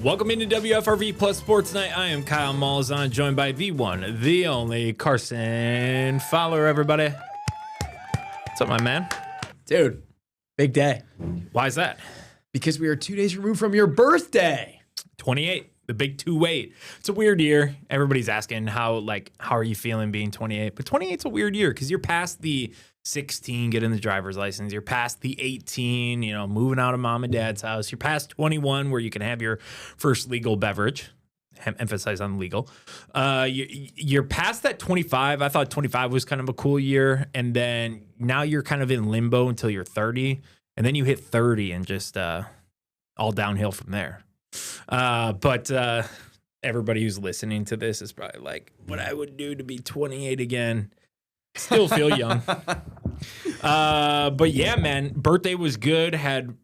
Welcome into WFRV Plus Sports Night. I am Kyle Malzahn, joined by the one, the only Carson Fowler, everybody. What's up, my man? Dude, big day. Why is that? Because we are 2 days removed from your birthday. 28, the big 28. It's a weird year. Everybody's asking how are you feeling being 28? But 28's a weird year because you're past the 16, getting the driver's license. You're past the 18, moving out of mom and dad's house. You're past 21 where you can have your first legal beverage. Emphasize on legal. You're past that 25. I thought 25 was kind of a cool year. And then now you're kind of in limbo until you're 30. And then you hit 30 and just all downhill from there. But everybody who's listening to this is probably like, what I would do to be 28 again. Still feel young. But yeah, man, birthday was good. Had,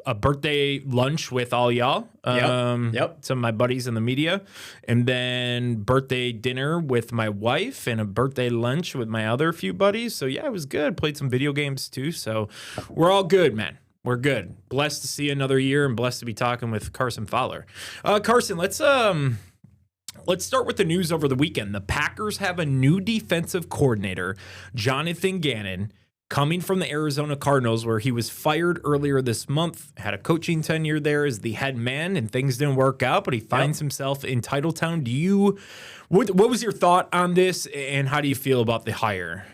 a birthday lunch with all y'all. Yep. Some of my buddies in the media. And then birthday dinner with my wife and a birthday lunch with my other few buddies. So yeah, it was good. Played some video games too. So we're all good, man. We're good. Blessed to see another year and blessed to be talking with Carson Fowler. Carson, let's start with the news over the weekend. The Packers have a new defensive coordinator, Jonathan Gannon, coming from the Arizona Cardinals, where he was fired earlier this month, had a coaching tenure there as the head man, and things didn't work out, but he finds himself in Titletown. What was your thought on this, and how do you feel about the hire?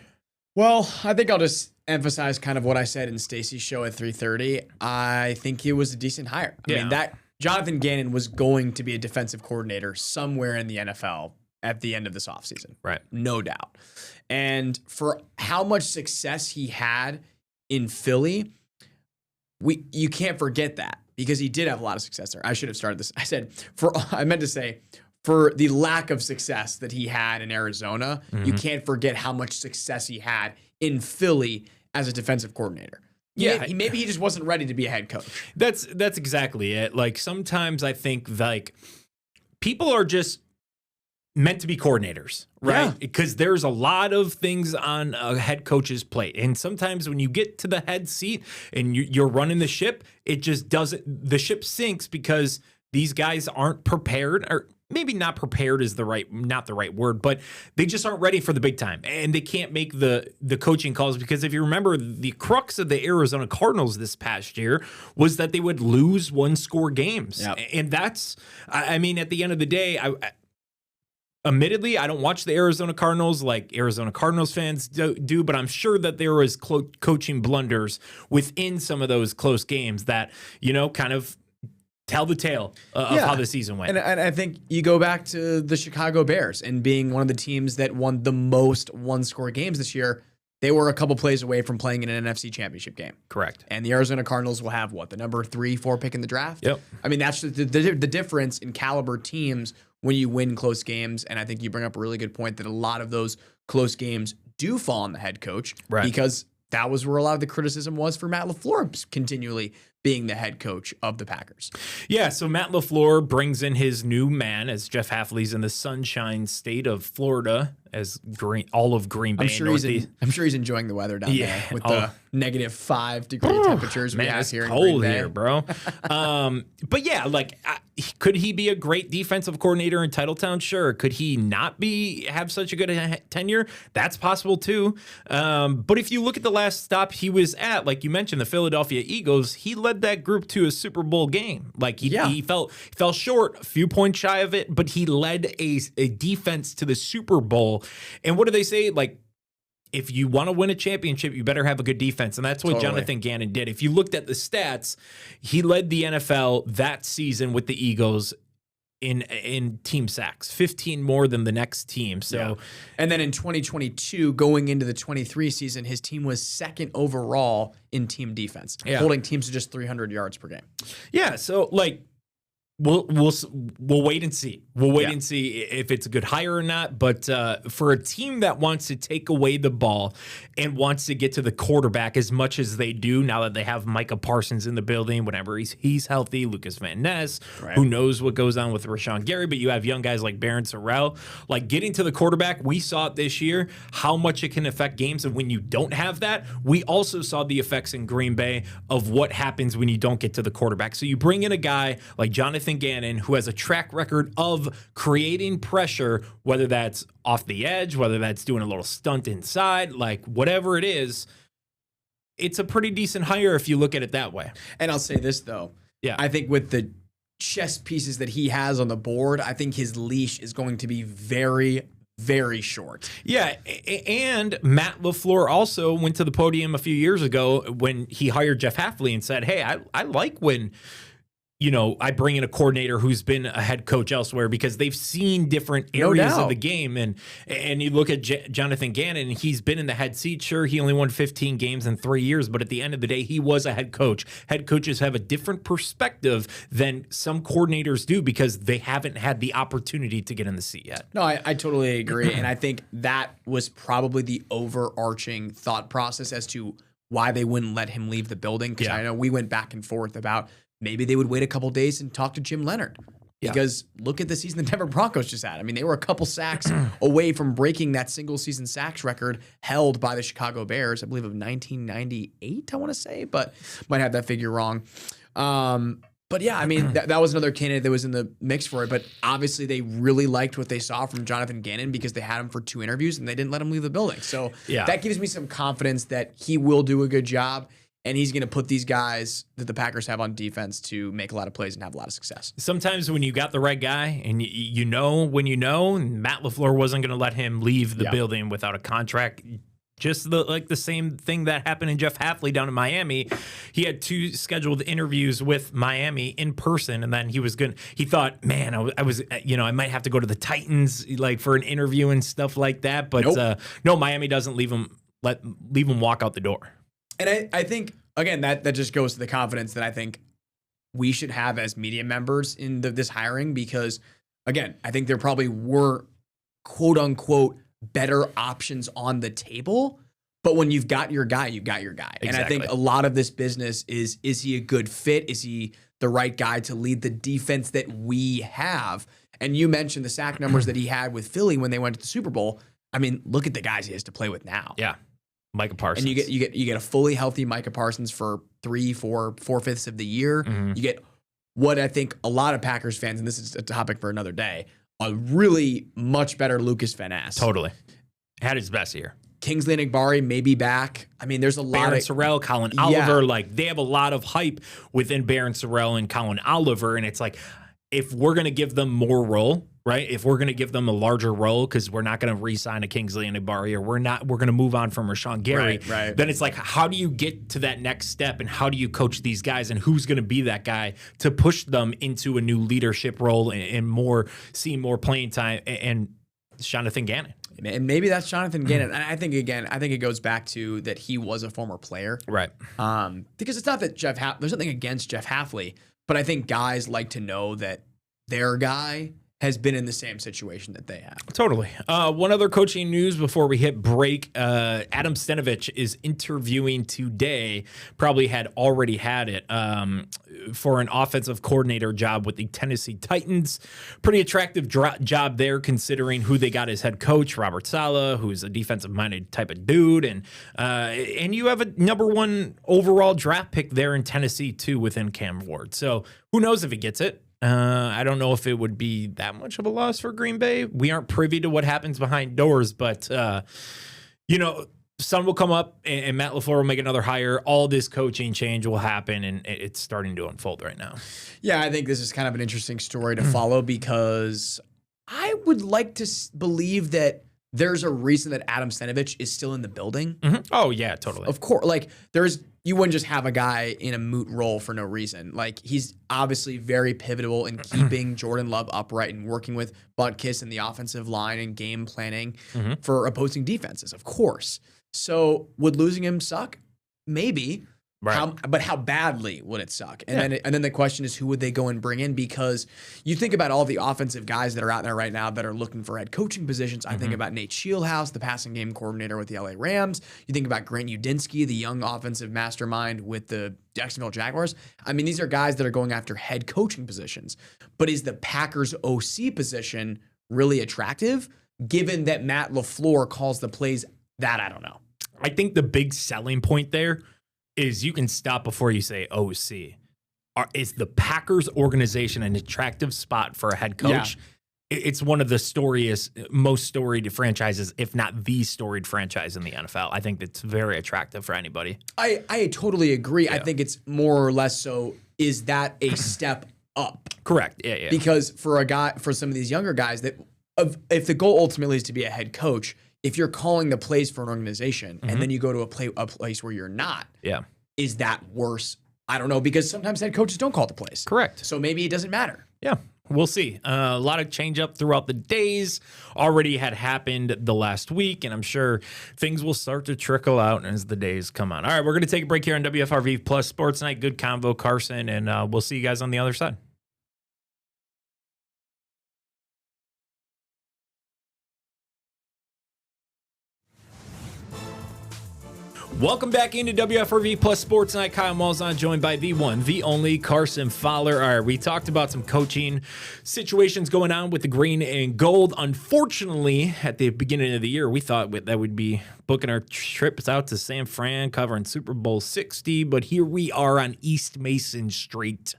Well, I think I'll just emphasize kind of what I said in Stacey's show at 3:30. I think it was a decent hire. I mean, that Jonathan Gannon was going to be a defensive coordinator somewhere in the NFL at the end of this offseason. Right. No doubt. And for how much success he had in Philly, you can't forget that because he did have a lot of success there. I should have started this. I meant to say, for the lack of success that he had in Arizona, you can't forget how much success he had in Philly as a defensive coordinator. Maybe he just wasn't ready to be a head coach. That's exactly it. Like, sometimes I think people are just meant to be coordinators, right? Because there's a lot of things on a head coach's plate. And sometimes when you get to the head seat and you're running the ship, the ship sinks because these guys aren't prepared, or maybe not prepared is not the right word, but they just aren't ready for the big time, and they can't make the coaching calls. Because if you remember, the crux of the Arizona Cardinals this past year was that they would lose one-score games. Yep. And that's, I mean, at the end of the day, admittedly, I don't watch the Arizona Cardinals like Arizona Cardinals fans do, but I'm sure that there was coaching blunders within some of those close games that, kind of tell the tale of how the season went. And I think you go back to the Chicago Bears and being one of the teams that won the most one-score games this year. They were a couple plays away from playing in an NFC championship game. Correct. And the Arizona Cardinals will have, the number 3-4 pick in the draft? Yep. I mean, that's the difference in caliber teams when you win close games. And I think you bring up a really good point that a lot of those close games do fall on the head coach. Right. Because that was where a lot of the criticism was for Matt LaFleur continually being the head coach of the Packers. Yeah, so Matt LaFleur brings in his new man, as Jeff Hafley's in the sunshine state of Florida, as all of Green Bay. I'm sure he's enjoying the weather down there with the -5 degree temperatures we have here in Green Bay. Cold here, bro. But yeah, could he be a great defensive coordinator in Titletown? Sure. Could he not have such a good tenure? That's possible too. But if you look at the last stop he was at, like you mentioned, the Philadelphia Eagles, he led that group to a Super Bowl game. He fell short, a few points shy of it, but he led a defense to the Super Bowl. And what do they say? If you want to win a championship, you better have a good defense. And that's what Jonathan Gannon did. If you looked at the stats, he led the NFL that season with the Eagles in team sacks, 15 more than the next team. So, and then in 2022, going into the 23 season, his team was second overall in team defense, holding teams to just 300 yards per game. Yeah, so we'll wait and see. We'll wait and see if it's a good hire or not. But for a team that wants to take away the ball and wants to get to the quarterback as much as they do now that they have Micah Parsons in the building, whenever he's healthy, Lucas Van Ness, who knows what goes on with Rashawn Gary, but you have young guys like Barron Sorrell. Getting to the quarterback, we saw it this year, how much it can affect games. And when you don't have that, we also saw the effects in Green Bay of what happens when you don't get to the quarterback. So you bring in a guy like Jonathan Jonathan Gannon, who has a track record of creating pressure, whether that's off the edge, whether that's doing a little stunt inside, like whatever it is, it's a pretty decent hire if you look at it that way. And I'll say this, though. Yeah. I think with the chess pieces that he has on the board, I think his leash is going to be very, very short. Yeah, and Matt LaFleur also went to the podium a few years ago when he hired Jeff Hafley and said, hey, I like when, I bring in a coordinator who's been a head coach elsewhere because they've seen different areas of the game. And you look at Jonathan Gannon, he's been in the head seat. Sure, he only won 15 games in 3 years, but at the end of the day, he was a head coach. Head coaches have a different perspective than some coordinators do because they haven't had the opportunity to get in the seat yet. No, I totally agree. And I think that was probably the overarching thought process as to why they wouldn't let him leave the building. Because I know we went back and forth about maybe they would wait a couple days and talk to Jim Leonard. Because look at the season the Denver Broncos just had. I mean, they were a couple sacks away from breaking that single season sacks record held by the Chicago Bears, I believe of 1998, I want to say, but might have that figure wrong. But yeah, I mean, that was another candidate that was in the mix for it. But obviously, they really liked what they saw from Jonathan Gannon because they had him for 2 interviews and they didn't let him leave the building. So that gives me some confidence that he will do a good job. And he's going to put these guys that the Packers have on defense to make a lot of plays and have a lot of success. Sometimes when you got the right guy and you know when you know, Matt LaFleur wasn't going to let him leave the building without a contract. Just the same thing that happened in Jeff Hafley down in Miami. He had 2 scheduled interviews with Miami in person, and then he thought, man, I might have to go to the Titans for an interview and stuff like that. But no, Miami doesn't leave him walk out the door. And I think, again, that just goes to the confidence that I think we should have as media members in this hiring because, again, I think there probably were, quote unquote, better options on the table. But when you've got your guy, you've got your guy. Exactly. And I think a lot of this business is he a good fit? Is he the right guy to lead the defense that we have? And you mentioned the sack numbers that he had with Philly when they went to the Super Bowl. I mean, look at the guys he has to play with now. Yeah. Micah Parsons. And you get a fully healthy Micah Parsons for 4/5 of the year. Mm-hmm. You get what I think a lot of Packers fans, and this is a topic for another day, a really much better Lucas Van Ness. Totally. Had his best year. Kingsley Enagbare may be back. I mean, there's a lot Barron Sorrell, Colin Oliver, they have a lot of hype within Barron Sorrell and Colin Oliver. And it's like, if we're going to give them more role, right? If we're going to give them a larger role because we're not going to re-sign a Kingsley Enagbare or we're going to move on from Rashawn Gary, right. Then it's like, how do you get to that next step and how do you coach these guys and who's going to be that guy to push them into a new leadership role and see more playing time and Jonathan Gannon. And maybe that's Jonathan Gannon. And I think it goes back to that he was a former player. Right. Because it's not that there's nothing against Jeff Hafley, but I think guys like to know that their guy has been in the same situation that they have. Totally. One other coaching news before we hit break. Adam Stenavich is interviewing today, probably had already had it, for an offensive coordinator job with the Tennessee Titans. Pretty attractive job there considering who they got as head coach, Robert Saleh, who's a defensive-minded type of dude. And you have a number 1 overall draft pick there in Tennessee, too, within Cam Ward. So who knows if he gets it. I don't know if it would be that much of a loss for Green Bay. We aren't privy to what happens behind doors, but, sun will come up and Matt LaFleur will make another hire. All this coaching change will happen, and it's starting to unfold right now. Yeah, I think this is kind of an interesting story to follow because I would like to believe that there's a reason that Adam Stenavich is still in the building. Mm-hmm. Oh, yeah, totally. Of course. You wouldn't just have a guy in a moot role for no reason. He's obviously very pivotal in keeping Jordan Love upright and working with Butkus and the offensive line and game planning for opposing defenses, of course. So would losing him suck? Maybe. Right. But how badly would it suck? And then the question is, who would they go and bring in? Because you think about all the offensive guys that are out there right now that are looking for head coaching positions. I think about Nate Shieldhouse, the passing game coordinator with the LA Rams. You think about Grant Udinski, the young offensive mastermind with the Jacksonville Jaguars. I mean, these are guys that are going after head coaching positions. But is the Packers OC position really attractive? Given that Matt LaFleur calls the plays, that I don't know. I think the big selling point there is you can stop before you say OC. is the Packers organization an attractive spot for a head coach? It's one of the most storied franchises, if not the storied franchise in the NFL. I think it's very attractive for anybody. I totally agree. I think it's more or less so, is that a step up? Correct. Yeah. Because for some of these younger guys, if the goal ultimately is to be a head coach, if you're calling the plays for an organization and then you go to a place where you're not, is that worse? I don't know, because sometimes head coaches don't call the plays. Correct. So maybe it doesn't matter. Yeah. We'll see. A lot of change up throughout the days already had happened the last week, and I'm sure things will start to trickle out as the days come on. All right, we're going to take a break here on WFRV Plus Sports Night. Good convo, Carson, and we'll see you guys on the other side. Welcome back into WFRV Plus Sports Night. Kyle Malzahn joined by the one, the only Carson Fowler. All right, we talked about some coaching situations going on with the green and gold. Unfortunately, at the beginning of the year, we thought that we'd be booking our trips out to San Fran, covering Super Bowl 60, but here we are on East Mason Street.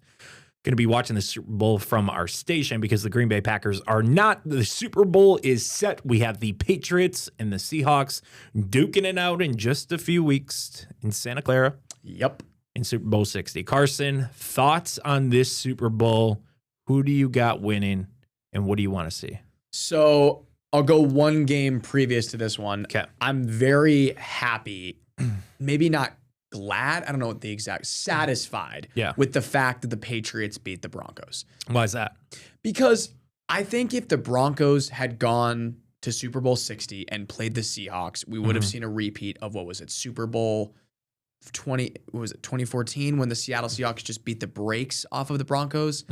Going to be watching the Super Bowl from our station because the Green Bay Packers are not. The Super Bowl is set. We have the Patriots and the Seahawks duking it out in just a few weeks in Santa Clara. Yep. In Super Bowl 60. Carson, thoughts on this Super Bowl? Who do you got winning, and what do you want to see? So I'll go one game previous to this one. Okay. I'm very happy, maybe not glad, I don't know what the exact, satisfied with the fact that the Patriots beat the Broncos. Why is that? Because I think if the Broncos had gone to Super Bowl 60 and played the Seahawks, we would have seen a repeat of, what was it, Super Bowl 2014 when the Seattle Seahawks just beat the brakes off of the Broncos.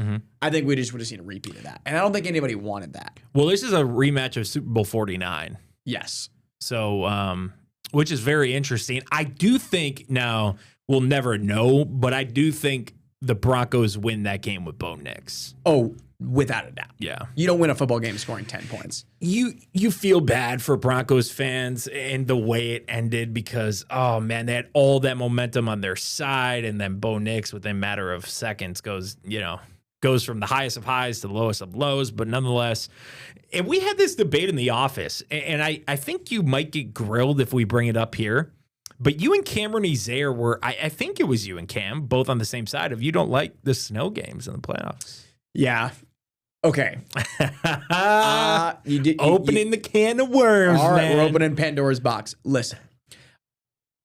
I think we just would have seen a repeat of that. And I don't think anybody wanted that. Well, this is a rematch of Super Bowl 49. Yes. So, which is very interesting. I do think, now we'll never know, but I do think the Broncos win that game with Bo Nix. Oh, without a doubt. Yeah. You don't win a football game scoring 10 points. You feel bad for Broncos fans and the way it ended because, oh man, they had all that momentum on their side, and then Bo Nix within a matter of seconds goes from the highest of highs to the lowest of lows, but nonetheless. And we had this debate in the office, and I think you might get grilled if we bring it up here, but you and Cameron Ezair were, I think it was you and Cam, both on the same side of you don't like the snow games in the playoffs. Yeah. Okay. Opening the can of worms, all right, man. We're opening Pandora's box. Listen,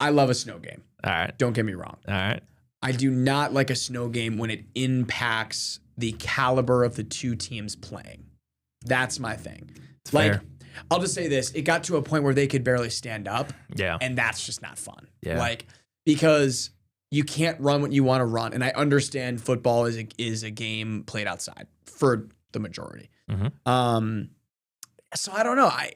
I love a snow game. All right. Don't get me wrong. All right. I do not like a snow game when it impacts the caliber of the two teams playing. That's my thing. It's fair. I'll just say this. It got to a point where they could barely stand up. Yeah. And that's just not fun. Yeah. Because you can't run what you want to run. And I understand football is a game played outside for the majority. So I don't know. I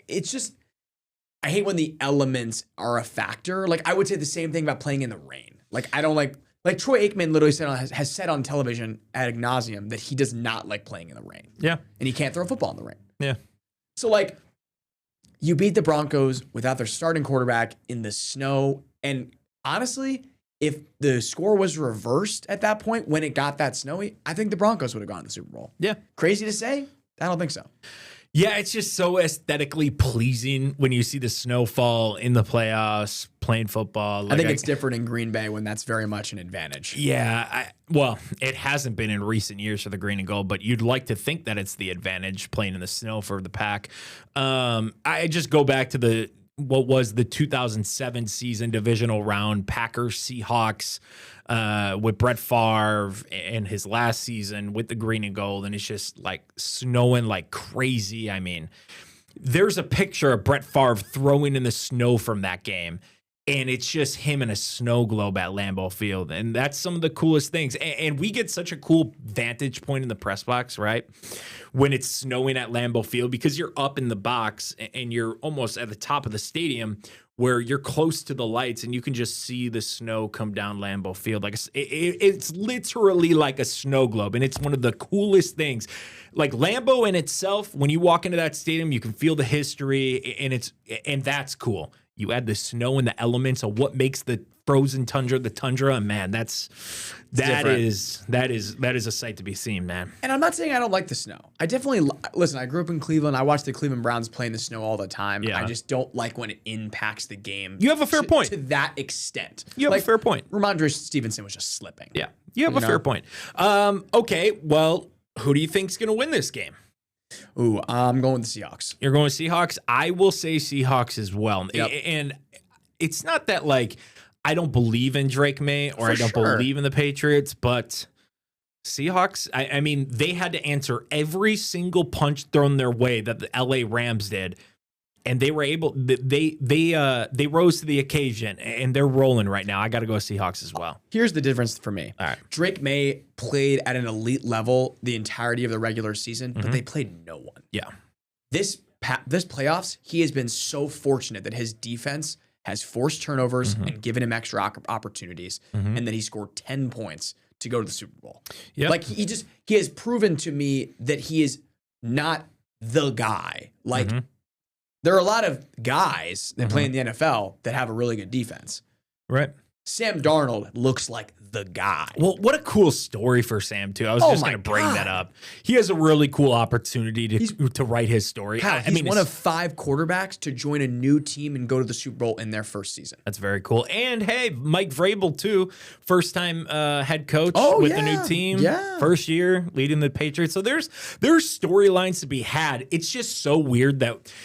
hate when the elements are a factor. I would say the same thing about playing in the rain. I don't like Troy Aikman literally has said on television ad nauseum that he does not like playing in the rain. Yeah. And he can't throw a football in the rain. Yeah. So you beat the Broncos without their starting quarterback in the snow. And honestly, if the score was reversed at that point when it got that snowy, I think the Broncos would have gone to the Super Bowl. Yeah. Crazy to say? I don't think so. Yeah, it's just so aesthetically pleasing when you see the snowfall in the playoffs, playing football. I think it's different in Green Bay when that's very much an advantage. Yeah, well, it hasn't been in recent years for the green and gold, but you'd like to think that it's the advantage playing in the snow for the Pack. I just go back to what was the 2007 season divisional round, Packers Seahawks, with Brett Favre in his last season with the green and gold, and it's just snowing like crazy. I mean, there's a picture of Brett Favre throwing in the snow from that game, and it's just him in a snow globe at Lambeau Field, and that's some of the coolest things. And we get such a cool vantage point in the press box, right? When it's snowing at Lambeau Field, because you're up in the box and you're almost at the top of the stadium where you're close to the lights and you can just see the snow come down Lambeau Field. It's literally like a snow globe, and it's one of the coolest things. Lambeau in itself, when you walk into that stadium, you can feel the history, and that's cool. You add the snow and the elements of what makes the frozen tundra, the tundra, and man, that different. is a sight to be seen, man. And I'm not saying I don't like the snow. I definitely listen. I grew up in Cleveland. I watch the Cleveland Browns play in the snow all the time. Yeah. I just don't like when it impacts the game. You have a fair point. To that extent. You have a fair point. Ramondre Stevenson was just slipping. Yeah, you have a fair point. Okay, well, who do you think's going to win this game? Ooh, I'm going with the Seahawks. You're going Seahawks? I will say Seahawks as well. Yep. And it's not that like I don't believe in Drake May or I don't believe in the Patriots, but Seahawks, I mean, they had to answer every single punch thrown their way that the LA Rams did. And they were able, they rose to the occasion and they're rolling right now. I got to go Seahawks as well. Here's the difference for me. All right. Drake May played at an elite level the entirety of the regular season, but they played no one. Yeah. This playoffs, he has been so fortunate that his defense has forced turnovers and given him extra opportunities, and that he scored 10 points to go to the Super Bowl. Yep. Like he has proven to me that he is not the guy. Like there are a lot of guys that play in the NFL that have a really good defense. Right. Sam Darnold looks like the guy. Well, what a cool story for Sam, too. I was just going to bring that up. He has a really cool opportunity to write his story. He's one of 5 quarterbacks to join a new team and go to the Super Bowl in their first season. That's very cool. And, hey, Mike Vrabel, too, first-time head coach with the new team. Yeah. First year leading the Patriots. So there's storylines to be had. It's just so weird that –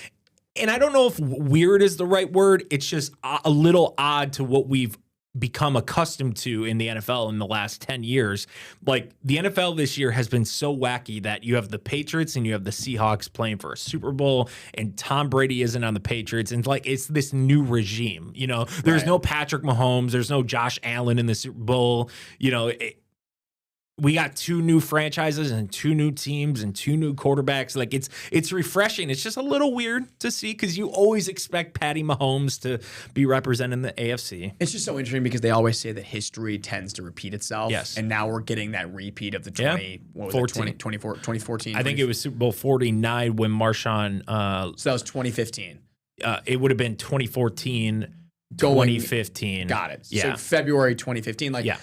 and I don't know if weird is the right word. It's just a little odd to what we've become accustomed to in the NFL in the last 10 years. Like the NFL this year has been so wacky that you have the Patriots and you have the Seahawks playing for a Super Bowl and Tom Brady isn't on the Patriots. And like, it's this new regime, you know, there's no Patrick Mahomes, there's no Josh Allen in the Super Bowl, you know, we got 2 new franchises and 2 new teams and 2 new quarterbacks. Like it's refreshing. It's just a little weird to see because you always expect Patty Mahomes to be representing the AFC. It's just so interesting because they always say that history tends to repeat itself. Yes. And now we're getting that repeat of the 2014. I think it was Super Bowl 49 when Marshawn. So that was 2015. It would have been 2014, 2015. Got it. Yeah. So February 2015. Like, yeah.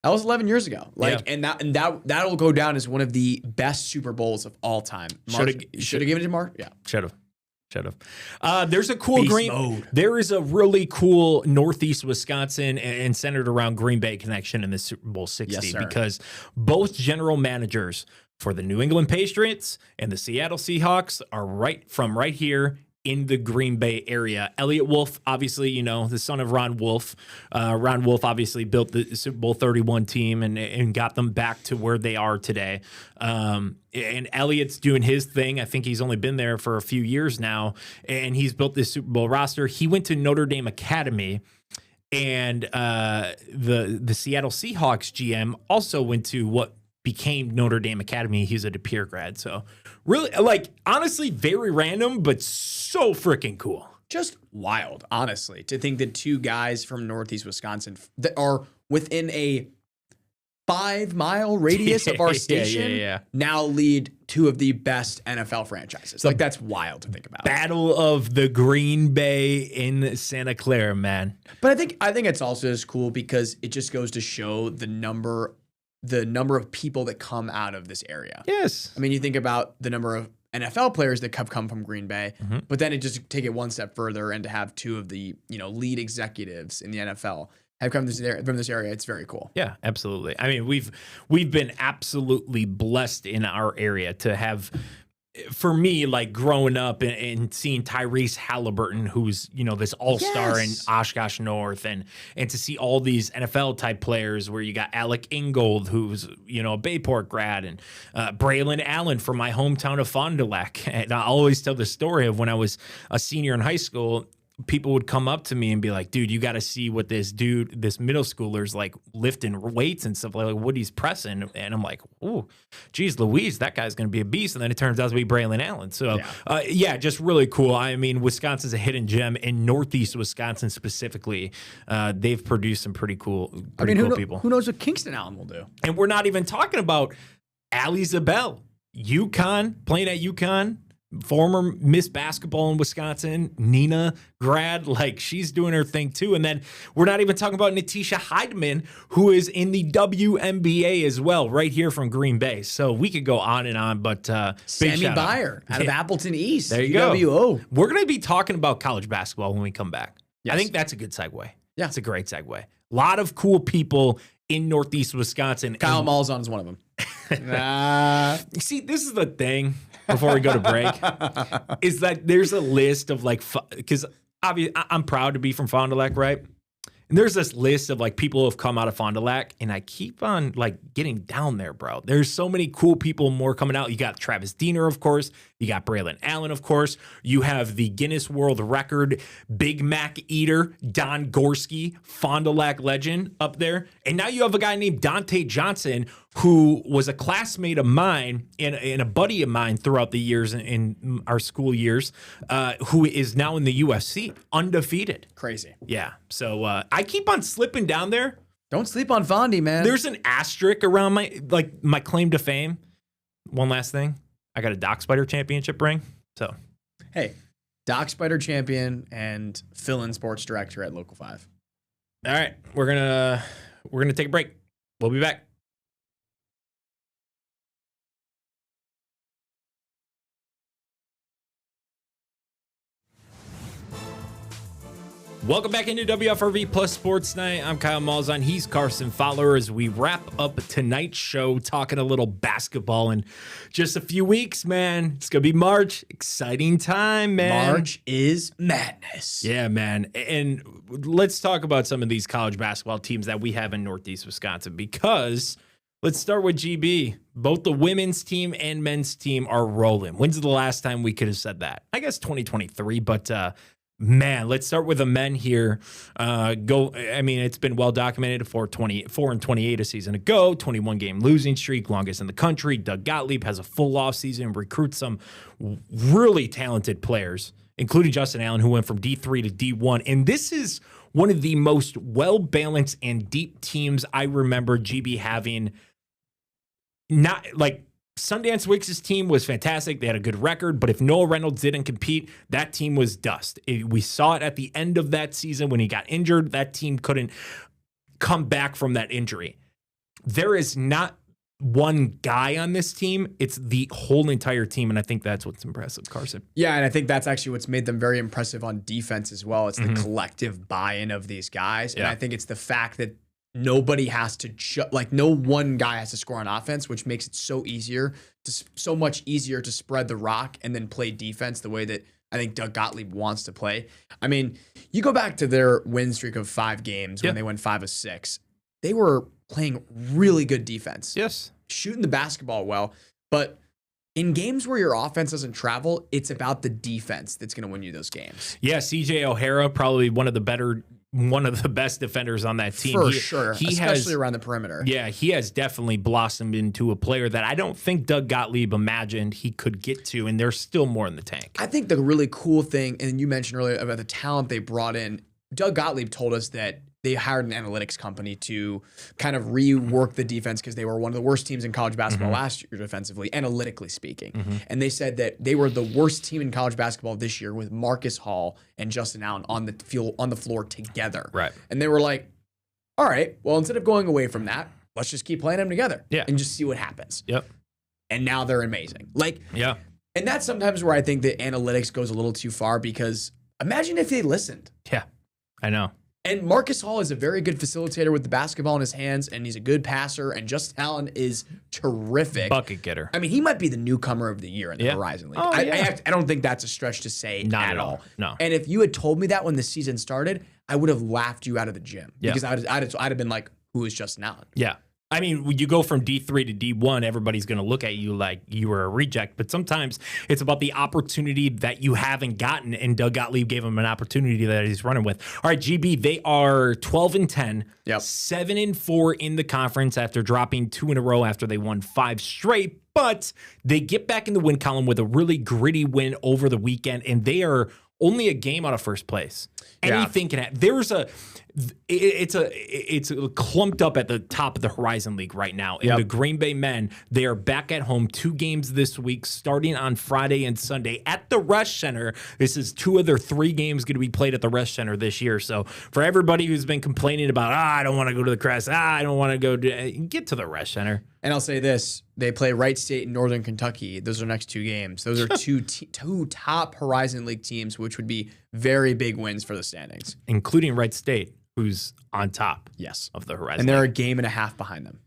That was 11 years ago. Like, and that'll go down as one of the best Super Bowls of all time. Should have given it to Mark. Yeah, should have. There's a cool Beast mode. There is a really cool Northeast Wisconsin and centered around Green Bay connection in the Super Bowl 60 because both general managers for the New England Patriots and the Seattle Seahawks are right here in the Green Bay area. Elliott Wolf, obviously, you know, the son of Ron Wolf. Ron Wolf obviously built the Super Bowl 31 team and got them back to where they are today. And Elliott's doing his thing. I think he's only been there for a few years now, and he's built this Super Bowl roster. He went to Notre Dame Academy, and the Seattle Seahawks GM also went to what became Notre Dame Academy. He's a De Pere grad. So really, like, honestly, very random, but so freaking cool. Just wild, honestly, to think that 2 guys from Northeast Wisconsin that are within a 5-mile radius of our station now lead 2 of the best NFL franchises. Like, that's wild to think about. Battle of the Green Bay in Santa Clara, man. But I think it's also as cool because it just goes to show the number of people that come out of this area. Yes. I mean, you think about the number of NFL players that have come from Green Bay, but then it just take it one step further and to have 2 of the, you know, lead executives in the NFL have come from this area. It's very cool. Yeah, absolutely. I mean, we've been absolutely blessed in our area to have, for me, like growing up and seeing Tyrese Halliburton, who's, you know, this all-star in Oshkosh North, and to see all these NFL type players where you got Alec Ingold, who's, you know, a Bayport grad, and Braylon Allen from my hometown of Fond du Lac. And I always tell the story of when I was a senior in high school, people would come up to me and be like, dude, you got to see what this middle schooler's like lifting weights and stuff, like what he's pressing. And I'm like, oh, geez, Louise, that guy's going to be a beast. And then it turns out to be Braylon Allen. So, just really cool. I mean, Wisconsin's a hidden gem. In Northeast Wisconsin specifically, they've produced some pretty cool people. Who knows what Kingston Allen will do? And we're not even talking about Ali Zabel, UConn, playing at UConn. former Miss Basketball in Wisconsin, Nina grad, like she's doing her thing too. And then we're not even talking about Natisha Heidemann, who is in the WNBA as well, right here from Green Bay. So we could go on and on, but Sammy Byer out of Appleton East. There you go. We're going to be talking about college basketball when we come back. Yes. I think that's a good segue. Yeah, it's a great segue. A lot of cool people in Northeast Wisconsin. Kyle Malzahn is one of them. See, this is the thing. Before we go to break, is that there's a list of like, because obviously I'm proud to be from Fond du Lac, right? And there's this list of like people who have come out of Fond du Lac, and I keep on like getting down there, bro. There's so many cool people more coming out. You got Travis Diener, of course. You got Braylon Allen, of course. You have the Guinness World Record Big Mac eater, Don Gorski, Fond du Lac legend up there. And now you have a guy named Dante Johnson, who was a classmate of mine and a buddy of mine throughout the years in our school years, who is now in the UFC, undefeated. Crazy. Yeah. So I keep on slipping down there. Don't sleep on Fondy, man. There's an asterisk around my claim to fame. One last thing. I got a Doc Spider championship ring. So, hey, Doc Spider champion and fill-in sports director at Local 5. All right, we're gonna take a break. We'll be back. Welcome back into WFRV Plus Sports Night. I'm Kyle Malzahn. He's Carson Fowler as we wrap up tonight's show talking a little basketball in just a few weeks, man. It's going to be March. Exciting time, man. March is madness. Yeah, man. And let's talk about some of these college basketball teams that we have in Northeast Wisconsin, because let's start with GB. Both the women's team and men's team are rolling. When's the last time we could have said that? I guess 2023, but man, let's start with the men here. It's been well documented for 4-28 a season ago, 21-game losing streak, longest in the country. Doug Gottlieb has a full off season, recruits some really talented players, including Justin Allen, who went from D3 to D1. And this is one of the most well-balanced and deep teams I remember GB having. Not like Sundance Wicks' team was fantastic. They had a good record, but if Noah Reynolds didn't compete, that team was dust. We saw it at the end of that season when he got injured. That team couldn't come back from that injury. There is not one guy on this team. It's the whole entire team, and I think that's what's impressive, Carson. Yeah, and I think that's actually what's made them very impressive on defense as well. It's the collective buy-in of these guys, and I think it's the fact that nobody has to no one guy has to score on offense, which makes it so much easier to spread the rock and then play defense the way that I think Doug Gottlieb wants to play. I mean, you go back to their win streak of 5 games when they went 5 of 6. They were playing really good defense. Yes. Shooting the basketball well, but in games where your offense doesn't travel, it's about the defense that's going to win you those games. Yeah, CJ O'Hara, probably one of the best defenders on that team. For sure, especially around the perimeter. Yeah, he has definitely blossomed into a player that I don't think Doug Gottlieb imagined he could get to, and there's still more in the tank. I think the really cool thing, and you mentioned earlier about the talent they brought in, Doug Gottlieb told us that they hired an analytics company to kind of rework the defense because they were one of the worst teams in college basketball last year defensively, analytically speaking. And they said that they were the worst team in college basketball this year with Marcus Hall and Justin Allen on the floor together. Right. And they were like, all right, well, instead of going away from that, let's just keep playing them together and just see what happens. Yep. And now they're amazing. Yeah. And that's sometimes where I think that analytics goes a little too far, because imagine if they listened. Yeah, I know. And Marcus Hall is a very good facilitator with the basketball in his hands, and he's a good passer, and Justin Allen is terrific. Bucket getter. I mean, he might be the newcomer of the year in the Horizon League. I don't think that's a stretch to say Not at all. No. And if you had told me that when the season started, I would have laughed you out of the gym. Because I'd have been like, who is Justin Allen? Yeah. I mean, when you go from D3 to D1, everybody's going to look at you like you were a reject. But sometimes it's about the opportunity that you haven't gotten, and Doug Gottlieb gave him an opportunity that he's running with. All right, GB, they are 12-10, 7-4 in the conference after dropping 2 in a row after they won 5 straight. But they get back in the win column with a really gritty win over the weekend, and they are only a game out of first place. Anything can happen. it's clumped up at the top of the Horizon League right now. And the Green Bay men, they are back at home, 2 games this week, starting on Friday and Sunday at the Resch Center. This is 2 of their 3 games going to be played at the Resch Center this year. So for everybody who's been complaining about, I don't want to go to the Crest, I don't want to go to, get to the Resch Center. And I'll say this, they play Wright State and Northern Kentucky. Those are the next 2 games. Those are two top Horizon League teams, which would be very big wins for the standings. Including Wright State, who's on top Yes. of the Horizon. And they're League. a game and a half behind them.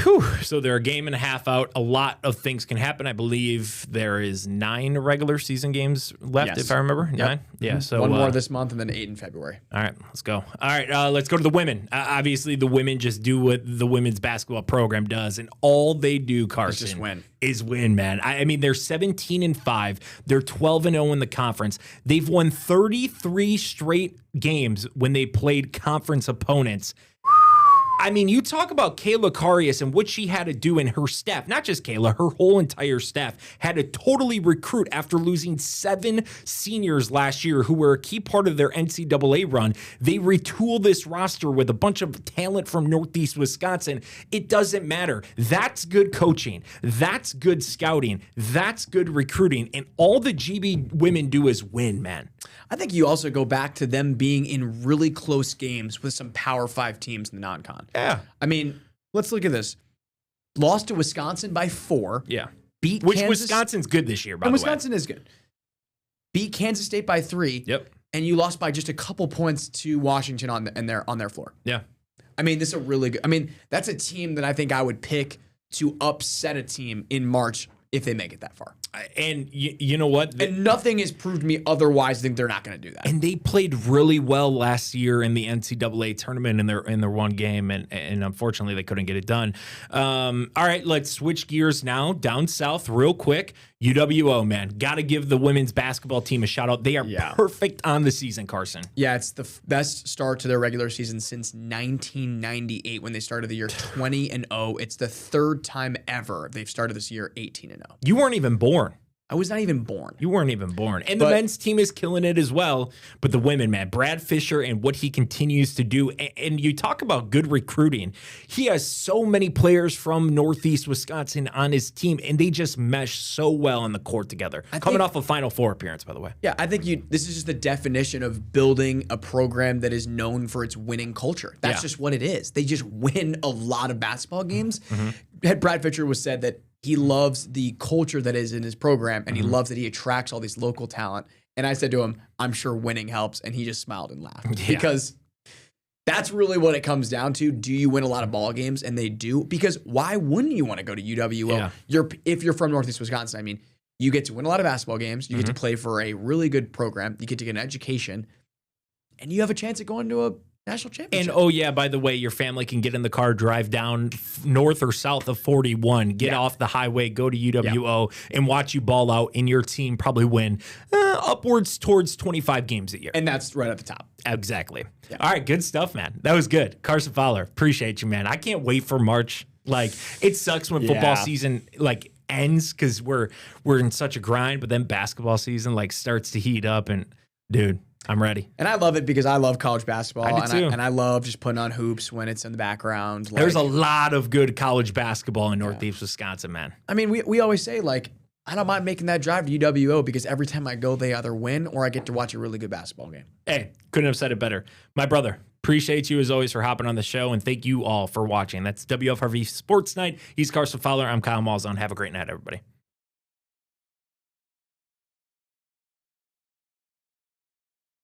Whew. So they're a game and a half out. A lot of things can happen. I believe there is 9 regular season games left, Yes. if I remember. Yep. 9? Yeah. So 1 more this month and then 8 in February. All right, let's go. All right, let's go to the women. Obviously, the women just do what the women's basketball program does, and all they do, Carson, just win. Is win, man. I mean, they're 17-5. They're 12-0 in the conference. They've won 33 straight games when they played conference opponents. I mean, you talk about Kayla Karius and what she had to do in her staff, not just Kayla, her whole entire staff had to totally recruit after losing 7 seniors last year who were a key part of their NCAA run. They retool this roster with a bunch of talent from Northeast Wisconsin. It doesn't matter. That's good coaching. That's good scouting. That's good recruiting. And all the GB women do is win, man. I think you also go back to them being in really close games with some Power 5 teams in the non-con. Yeah. I mean, let's look at this. Lost to Wisconsin by 4. Yeah. Beat Which Kansas. Wisconsin's good this year, by And the way. Wisconsin is good. Beat Kansas State by 3. Yep. And you lost by just a couple points to Washington on their floor. Yeah. I mean, this is a really good. I mean, that's a team that I think I would pick to upset a team in March if they make it that far. And you know what? And nothing has proved me otherwise. I think they're not going to do that. And they played really well last year in the NCAA tournament in their one game, and unfortunately they couldn't get it done. All right, let's switch gears now down south real quick. UWO, man, got to give the women's basketball team a shout out. They are perfect on the season, Carson. Yeah, it's the best start to their regular season since 1998 when they started the year 20-0. It's the 3rd time ever they've started this year 18-0. You weren't even born. I was not even born. You weren't even born. And the men's team is killing it as well. But the women, man, Brad Fisher and what he continues to do. And you talk about good recruiting. He has so many players from Northeast Wisconsin on his team, and they just mesh so well on the court together. Coming off a Final Four appearance, by the way. Yeah, I think this is just the definition of building a program that is known for its winning culture. That's just what it is. They just win a lot of basketball games. Head Brad Fisher was said that he loves the culture that is in his program, and he loves that he attracts all these local talent. And I said to him, I'm sure winning helps. And he just smiled and laughed because that's really what it comes down to. Do you win a lot of ball games? And they do. Because why wouldn't you want to go to UWO? If you're from Northeast Wisconsin, I mean, you get to win a lot of basketball games. You get to play for a really good program. You get to get an education. And you have a chance at going to a national championship. And oh yeah, by the way, your family can get in the car, drive down north or south of 41, get off the highway, go to UWO, and watch you ball out, and your team probably win upwards towards 25 games a year. And that's right at the top. Exactly. Yeah. All right, good stuff, man. That was good. Carson Fowler, appreciate you, man. I can't wait for March. Like, it sucks when football season ends because we're in such a grind, but then basketball season starts to heat up, and dude, I'm ready. And I love it because I love college basketball. I do too. And I love just putting on hoops when it's in the background. There's a lot of good college basketball in Northeast Wisconsin, man. I mean, we always say, I don't mind making that drive to UWO because every time I go, they either win or I get to watch a really good basketball game. Hey, couldn't have said it better. My brother, appreciate you as always for hopping on the show, and thank you all for watching. That's WFRV Sports Night. He's Carson Fowler. I'm Kyle Malzahn. Have a great night, everybody.